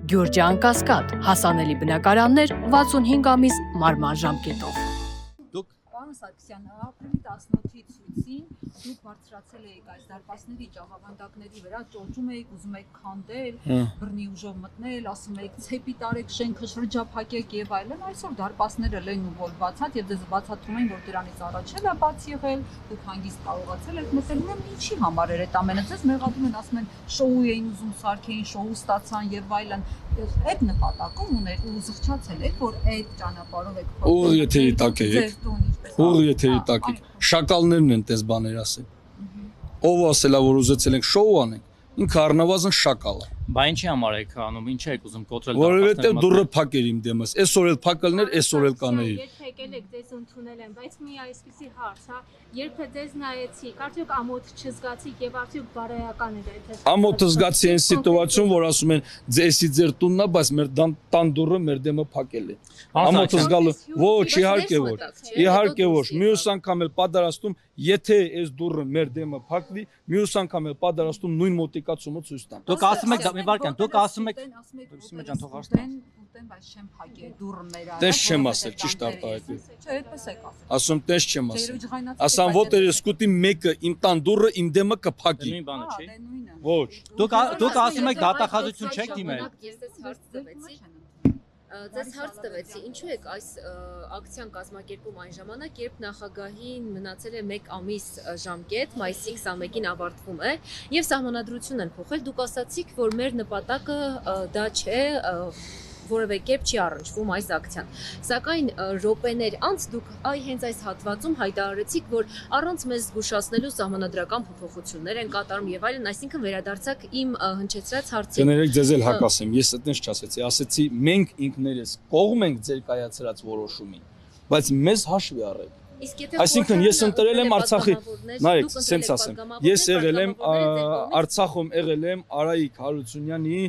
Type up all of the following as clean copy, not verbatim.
Գյուրջան Կասկադ, հասանելի բնակարաններ 65 ամիս մարման ժամկետով։ Պարոն Սարգսյան, ապրիլի 18-ի ցույցին դուք բարձրացել եք այս դարպասների ճաղավանդակների վրա, ճոճում եք, ուզում եք քանդել, բռնի ուժով մտնել, ասում եք ցեպի տարեք, շենքը շրջափակեք եւ այլն, այսօր դարպասները լեն ու որ բացած եւ դες բացատրում են, որ դրանից առաջ էլ է բաց եղել, դուք հանգիստ կարողացել եք մտնել, ուրեմն ինչի համար էր այդ ամենը, ձեզ մեղադրում են, ասում են շոու էին ուզում սարքեին, շոու ստացան եւ այլն, այդ նպատակում ուներ ու զղջացել եք, որ այդ ճանապարհով եք Ուղղ եթերի տակ եք։ Ուղղ եթերի տակ եք։ Շակալներն են տես բաներ ասել։ Ով ասելա որ ուզեցել ենք շոու անենք, ինքը առնվազն շակալ է։ Բա ինչի համար եք անում, ինչ եք ուզում կոտրել Որովհետև դուրը փակեր իմ դեմս, այսօր էլ փակելներ, այսօր էլ կանեի։ Երբ եկել եք ձեզ ընդունել են, բայց մի այսպիսի հարց, հա, երբ ձեզ նայեցիք, արդյոք ամոթ չզգացիք եւ արդյոք բարոյական էր այդ։ Ամոթը զգացի այն սիտուացիոն, որ ասում են ձեսի ձեր տունն է, բայց մեր տան դուրը մեր դեմը փակել է։ Ամոթը զգալու, ոչ, իհարկե ոչ։ Իհարկե ոչ։ Մյուս անգամ էլ պատրաստում, եթե այս դուրը մեր դեմը փակվի, մյուս անգամ էլ պատրաստում նույն մոտիկացումը ցույց տամ։ Դուք ասում եք մի վարքան, դուք ասում եք Ջան թող հաշտեն, բայց չեմ փակել դուրը մեր։ Տես չեմ ասել, ճիշտ արտահայտվի։ Չէ, այդպես եք ասել։ Ասում տես չեմ ասել։ Ասամ ոտերը սկուտի մեկը իմ տան դուրը իմ դեմը կփակի։ նույն բանը չի։ Ոչ։ Դուք ասում եք դատախազություն չեք դիմել։ Ձեզ հարց տվեցի, ինչու եք այս ակցիան կազմակերպում այն ժամանակ, երբ նախագահին մնացել է 1 ամիս ժամկետ, մայիսի 21-ին ավարտվում է, եւ սահմանադրություն են փոխել, դուք ասացիք, որ մեր նպատակը դա չէ, որևէ կերպ չի առնչվում այս ակցիան։ Սակայն րոպեներ անց դուք հենց այս հատվածում հայտարարեցիք, որ առանց մեզ զգուշացնելու սահմանադրական փոփոխություններ են կատարում եւ այլն, այսինքն վերադարձակ իմ հնչեցրած հարցին։ Կներեք ձեզ էլ հակասեմ, ես այդպես չասեցի, ասեցի մենք ինքներս կողմ ենք ձեր կայացրած որոշումին, բայց մեզ հաշվի առեք։ Այսինքն ես ընտրել եմ Արցախի, նայեք, սենց ասեմ, ես եղել եմ Արցախում եղել եմ Արայիկ Հարությունյանի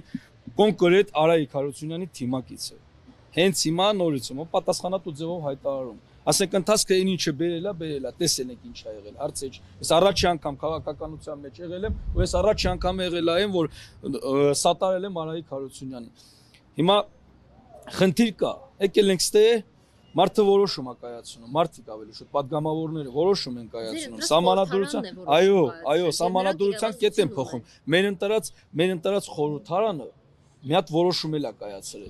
կոնկրետ Արայիկ Հարությունյանի թիմակիցը։ Հենց հիմա նորից պատասխանատու ձևով հայտարարում։ Ասենք ընթացքը այն ինչը բերելա, տեսել եք ինչ ա եղել, հարց է։ Ես առաջի անգամ քաղաքականության մեջ եղել եմ, ու ես առաջի անգամ եղել եմ, որ սատարել եմ Արայիկ Հարությունյանին։ Հիմա խնդիր կա, եկել ենք ստե մարդը որոշում է կայացնում, մարդիկ ավելի շուտ падգամավորները որոշում են կայացնում, սահմանադրության, այո, սահմանադրության կետ են փոխում։ Մեր ընտրած խորհրդարանը մի հատ որոշում էլ է կայացրել։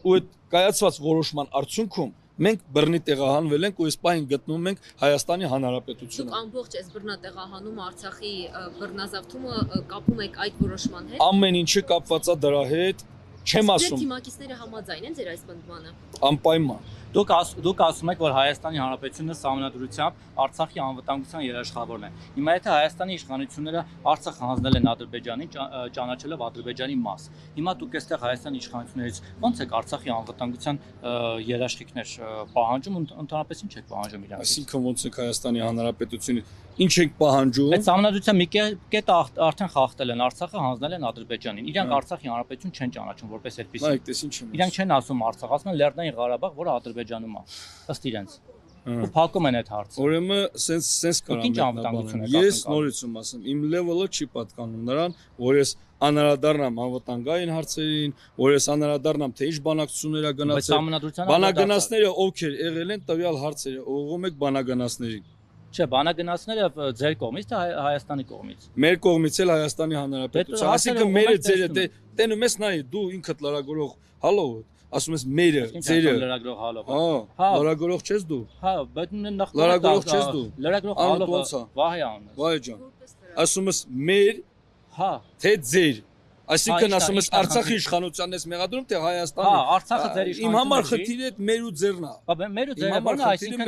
Ու այդ կայացված որոշման արդյունքում մենք բռնի տեղահանվել ենք ու այս պահին գտնվում ենք Հայաստանի Հանրապետությունում։ Դուք ամբողջ այս բռնատեղահանումը Արցախի բռնազավթումը կապում եք այդ որոշման հետ։ Ամեն ինչը կապված է դրա հետ, չեմ ասում։ Ձեր թիմակիցները համաձայն են ձեր այս պնդմանը։ Անպայման։ Դուք ասում եք, որ Հայաստանի Հանրապետությունը սահմանադրությամբ Արցախի անվտանգության երաշխավորն է։ Հիմա եթե Հայաստանի իշխանությունները Արցախը հանձնել են Ադրբեջանին, ճանաչելով Ադրբեջանի մաս։ Հիմա դուք այստեղ Հայաստանի իշխանություններից ո՞նց եք Արցախի անվտանգության երաշխիքներ պահանջում, ընդհանրապես ինչ եք պահանջում իրանից։ Այսինքն ոնց եք Հայաստանի Հանրապետությունից ինչ եք պահանջում։ Այդ սահմանադրության մի կետը արդեն խախտել են, Արցախը հանձնել են Ադրբեջանին։ Իրանք Արցախի Հանրապետություն չեն ճանաչում որպես այդպիսի։ Նայեք, տես ինչ եմ։ Իրանք չեն ասում Արցախ, ասում են Լեռնային Ղարաբաղ, որը Ադրբեջանում է, ըստ իրենց։ Ու փակում են այդ հարցը։ Ուրեմն սենց կարամ։ Ես նորիցում ասեմ, իմ լեվելը չի պատկանում նրան, որ ես անհրադառնամ անվտանգային հարցերին, որ ես անհրադառնամ թե ինչ բանակցություններ ա գնացել։ Բանագնացները ովքեր եղել են տվյալ հարցերը, ուղղում եք բանագնացներին։ Չէ, բանագնացները ձեր կողմից թե Հայաստանի կողմից։ Մեր կողմից էլ Հայաստանի Հանրապետության։ Այսինքն մերը ձերը, տենում ես նայ, դու ինքդ լրագրող, հալո, ասում ես մերը, ձերը։ Լրագրող հալով։ Հա, լրագրող չես դու։ Հա, բայց նախ լրագրող չես դու։ Լրագրող հալով Վահե անունը։ Վահե ջան։ Ասում ես մեր, հա, թե ձեր։ Այսինքն ասում ես Արցախի իշխանությանն ես մեղադրում թե Հայաստանի։ Հա, Արցախը ձեր իշխանությունն է։ Իմ համար խնդիրը այդ մեր ու ձերն է։ Բա մեր ու ձերը, այսինքն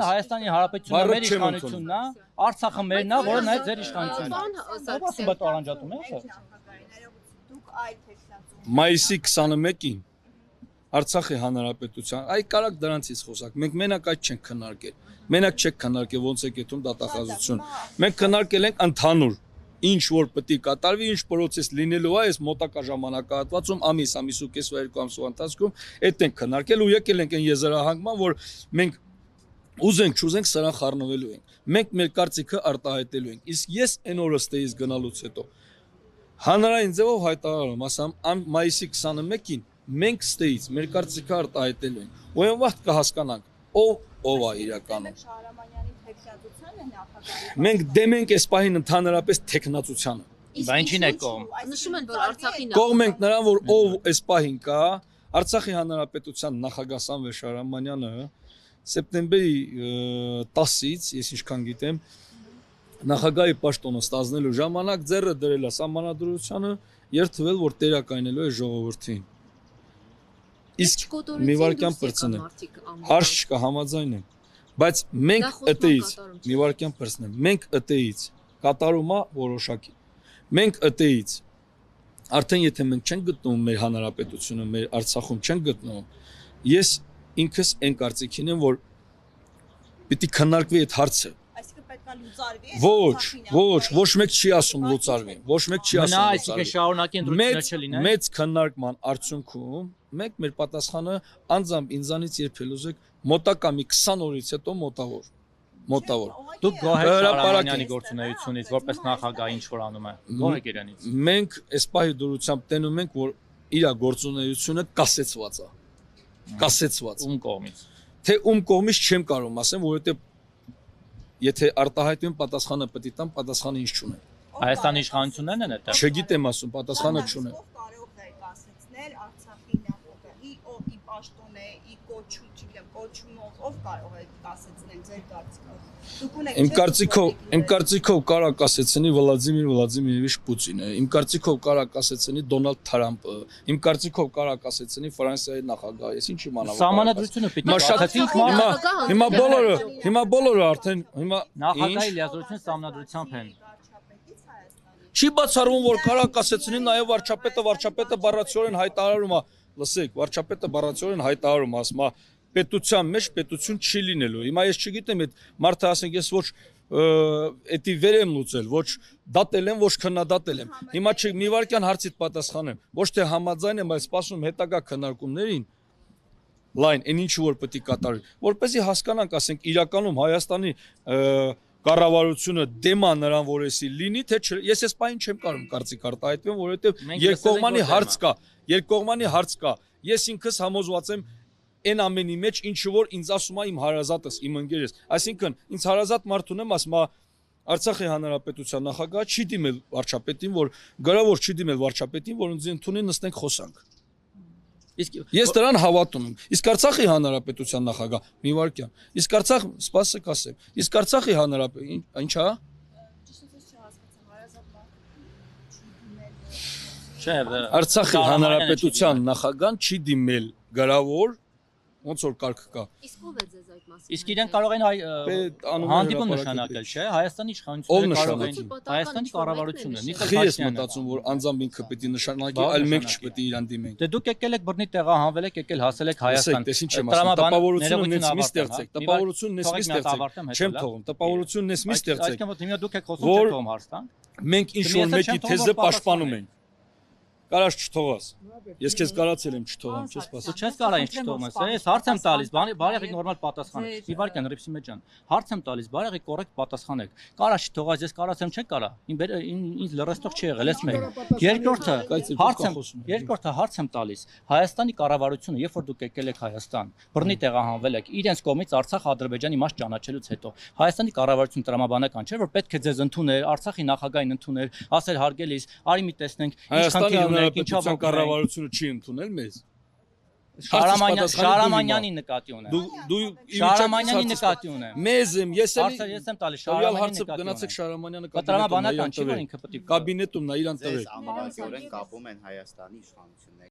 Հայաստանի Հանրապետությունը մեր իշխանությունն է, Արցախը մերն է, որը նաև ձեր իշխանությունն է։ Ո՞վ ասում է տորանջատում է, չէ՞։ Մայիսի 21-ին Արցախի Հանրապետության, այ կարակ դրանցից խոսակ, մենք մենակ այդ չենք քննարկել։ Մենակ չեք քննարկել ոնց է կետում դատախազություն։ Մենք քննարկել ենք ընդհանուր ինչ որ պետք է կատարվի, ինչ process լինելու է այս մոտակա ժամանակահատվածում, ամիս ու կես 2 ամսվա ընթացքում, այդ ենք քննարկել ու եկել ենք այն եզրահանգման, որ մենք ուզենք, չուզենք սրան խառնվելու ենք։ Մենք մեր կարծիքը արտահայտելու ենք։ Իսկ ես այն օրը ստեից գնալուց հետո Հանրային ձևով հայտարարում, ասամ, մայիսի 21-ին մենք ստեից մեր կարծիքը արտահայտելու ենք։ Ուրեմն կհասկանանք, ով է իրականում։ Շահրամանյանի տեխնատությանը նախագահի։ Մենք դեմ ենք այս պահին ընդհանրապես տեխնացությանը։ Բա ինչին է կողմ։ Նշում են, որ Արցախի Կողմ ենք նրան, որ ով այս պահին կա, Արցախի հանրապետության նախագահ Սամվել Շահրամանյանը սեպտեմբերի 10-ից, ես ինչքան գիտեմ, նախագահի պաշտոնը ստանձնելու ժամանակ ձեռը դրել է սահմանադրությանը, երթվել, որ տեղակայնելու է ժողովրդին։ Իսկ մի վարքյան պրծնեմ, հարց չկա, համաձայն եմ, բայց մենք ըտեից, մի վարքյան պրծնեմ, մենք ըտեից, կատարումա որոշակի, մենք ըտեից, արդեն եթե մենք չենք գտնում մեր հանրապետությունը, մեր Արցախում չենք գտնում, ես ինքս այն կարծիքին եմ, որ պիտի քննարկվի այդ հարցը։ Այսինքն պետք է լուծարվի։ Ոչ մեկ չի ասում լուծարվի, ոչ մեկ չի ասում լուծարվի։ Այսինքն շարունակի ընտրությունները չլինեն։ Մեծ քննարկման արդյունքում մենք մեր պատասխանը անձամբ ինձանից երբել ուզեք մոտակա մի 20 օրից հետո մոտավոր։ Դուք գոհ եք Շահրամանյանի գործունեությունից, որպես նախագահ ինչ որ անում է։ Գոհ եք իրանից։ Մենք այս պահի դուրությամբ տենում ենք, որ իր գործունեությունը կասեցված է։ Կասեցված։ Ում կողմից։ Թե ում կողմից չեմ կարող ասեմ, որովհետև եթե արտահայտվեն պատասխանը պետք է տան, պատասխանը ինչ չունեն։ Հայաստանի իշխանություններն են այդտեղ։ Չգիտեմ ասում, պատասխանը չունեն։ Ով կարող է կասեցնել Արցախի նախագահի, ով ի պաշտոն է, ի կոչում, չգիտեմ, կոչումով, ով կարող է կասեցնել ձեր կարծիքով։ Իմ կարծիքով կարա կասեցնի Վլադիմիր Վլադիմիրովիչ Պուտինը, իմ կարծիքով կարա կասեցնի Դոնալդ Թրամփը, իմ կարծիքով կարա կասեցնի Ֆրանսիայի նախագահը, ես ինչ իմանամ։ Սահմանադրությունը պիտի կասեցինք հիմա բոլորը արդեն հիմա նախագահի լիազորությունը սահմանադրությամբ են։ Չի բացառվում, որ կարա կասեցնի նաև վարչապետը բառացիորեն հայտարարում է, լսեք, վարչապետը բառացիորեն հայտարարում է, ասում է պետության մեջ պետություն չի լինելու։ Հիմա ես չգիտեմ այդ մարդը ասենք ես ոչ էդի վեր եմ լուծել, ոչ դատել եմ, ոչ քննադատել եմ։ Հիմա մի վարքյան հարցիդ պատասխանեմ։ Ոչ թե համաձայն եմ, բայց սպասում հետագա քննարկումներին լայն, այն ինչ որ պետք է կատարվի, որպեսզի հասկանանք, ասենք իրականում Հայաստանի կառավարությունը դեմ է նրան, որ էսի լինի, թե չէ։ Ես այս պահին չեմ կարող կարծիք արտահայտեմ, որովհետև երկկողմանի հարց կա։ Ես ինքս համոզված եմ այն ամենի մեջ, ինչը որ ինձ ասում է իմ հարազատս, իմ ընկերս։ Այսինքն, ինձ հարազատ մարդ ունեմ, ասում է Արցախի հանրապետության նախագահը չի դիմել վարչապետին, որ գրավոր չի դիմել վարչապետին, որ ինձ ընդունի նստենք խոսանք։ Ես դրան հավատում եմ։ Իսկ Արցախի հանրապետության նախագահ մի վարքյան։ Իսկ Արցախ, սպասեք ասեմ։ Իսկ Արցախի հանրապետություն, ինչ հա։ Արցախի հանրապետության նախագահան չի դիմել գրավոր, ոնց որ կարգ կա։ Իսկ ով է ձեզ այդ մասին։ Իսկ իրենք կարող են հանդիպում նշանակել, չէ՞։ Հայաստանի իշխանությունները կարող են Հայաստանի կառավարությունը, Նիկոլ Ես Փաշինյանը։ մտածում, որ անձամբ ինքը պետք է նշանակի, այլ մենք չպետք է իրան դիմենք։ Դե դուք եկել եք բռնի տեղահանվել եք, եկել հասել եք Հայաստան։ Դες ինչ եմ ասում, տպավորությունն ես մի ստեղծեք, տպավորությունն ես մի ստեղծեք։ Չեմ թողում, տպավորությունն ես մի ստեղծեք։ Այսինքն հիմա դուք եք խոսում չեք թողում հարց տանք։ Մենք ինչ որ մեկի թեզը պաշտպանում ենք։ Կարաս չթողաս։ Ես քեզ կարացել եմ չթողամ, չես Դու սպասում։ չես կարող ինձ չթողնես, ես հարց եմ տալիս, բարի նորմալ պատասխան։ Իվարքյան Ռիփսիմե ջան, հարց եմ տալիս, բարի կոռեկտ պատասխանեք։ Կարա չթողած, ես կարացեմ չեք կարա։ Ինձ լրստող չի եղել, ես մեկ։ Երկրորդը հարց եմ տալիս։ Հայաստանի կառավարությունը, երբ որ դուք եկել եք Հայաստան, բռնի տեղահանվել եք, իրենց կողմից Արցախ Ադրբեջանի մաս ճանաչելուց հետո, Հայաստանի կառավարությունը տրամաբանական չէ, որ պետք է ձեզ ընդուներ, Արցախի նախագահին ընդուներ, ասել հարգելիս, արի մի տեսնենք, ինչքան Հանրապետության կառավարությունը չի ընդունել մեզ։ Շահրամանյանի նկատի ունեմ։ Դու Շահրամանյանի նկատի ունեմ։ Մեզ եմ, ես եմ տալիս Շահրամանյանի նկատի ունեմ։ Գնացեք Շահրամանյանը տրամաբանական չի, որ ինքը պետք է կաբինետում նա իրան տվեք։ Ամբողջորեն կապում են Հայաստանի իշխանությունները։